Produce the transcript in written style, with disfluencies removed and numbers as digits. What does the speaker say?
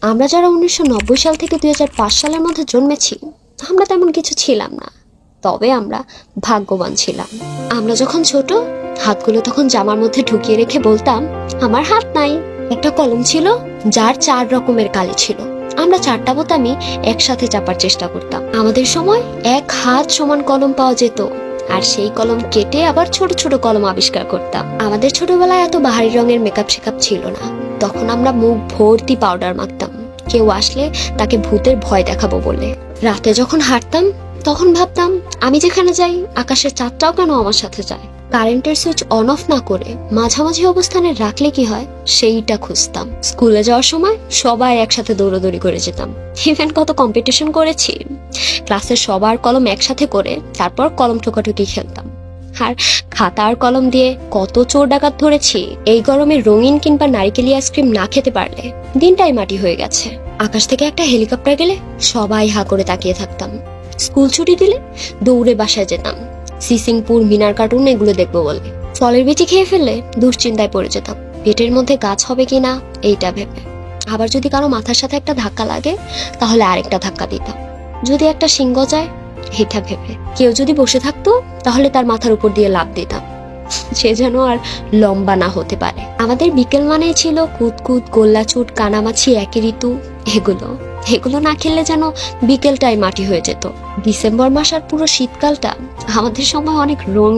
আমরা যারা 1990 সাল থেকে 2005 সালের মধ্যে জন্মেছি, আমরা তেমন কিছু ছিলাম না। তবে আমরা ভাগ্যবান ছিলাম। আমরা যখন ছোট, হাতগুলো তখন জামার মধ্যে ঢুকিয়ে রেখে বলতাম, আমার হাত নাই। একটা কলম ছিল যার 4 রকমের কালি ছিল। আমরা 4টা বোতামই একসাথে চাপার চেষ্টা করতাম। আমাদের সময় এক হাত সমান কলম পাওয়া যেত, আর সেই কলম কেটে আবার ছোট ছোট কলম আবিষ্কার করতাম। আমাদের ছোটবেলায় এত বাহারি রঙের মেকআপ শেকআপ ছিল না। তখন আমরা মুখ ভর্তি পাউডার মাখতাম, কেউ আসলে তাকে ভূতের ভয় দেখাবো বলে। রাতে যখন হাঁটতাম তখন ভাবতাম, আমি যেখানে যাই আকাশের চাঁদটাও কেন আমার সাথে যায়। কারেন্টের সুইচ অন অফ না করে মাঝামাঝি অবস্থানে রাখলে কি হয় সেইটা খুঁজতাম। স্কুলে যাওয়ার সময় সবাই একসাথে দৌড়াদৌড়ি করে যেতাম। ইভেন কত কম্পিটিশন করেছি। ক্লাসের সবার কলম একসাথে করে তারপর কলম ঠোকাঠুকি খেলতাম। আর খাতা আর কলম দিয়ে কত চোর ডাকাত ধরেছি। এই গরমে রঙিন কিংবা নারিকেলি আইসক্রিম না খেতে পারলে দিনটাই মাটি হয়ে গেছে। আকাশ থেকে একটা হেলিকপ্টার গেলে সবাই হা করে তাকিয়ে থাকতাম। স্কুল ছুটি দিলে দৌড়ে বাসায় যেতাম, সিসিংপুর, মিনার কার্টুন এগুলো দেখবো বলে। ফলের বিচি খেয়ে ফেললে দুশ্চিন্তায় পড়ে যেতাম, পেটের মধ্যে গাছ হবে কিনা এইটা ভেবে। আবার যদি কারো মাথার সাথে একটা ধাক্কা লাগে তাহলে আরেকটা ধাক্কা দিতাম। যদি একটা সিংহ যায় এটা ভেবে। কেউ যদি বসে থাকতো তাহলে তার মাথার উপর দিয়ে লাফ দিতাম, সে যেন আর লম্বা না হতে পারে। আমাদের বিকেল মানেই ছিল কুতকুত, গোল্লাছুট, কানামাছি, একই ঋতু। এগুলো না খেললে যেন বিকেলটাই মাটি হয়ে যেত। ডিসেম্বর মাস আর পুরো শীতকালটা আমাদের সময় অনেক রঙিন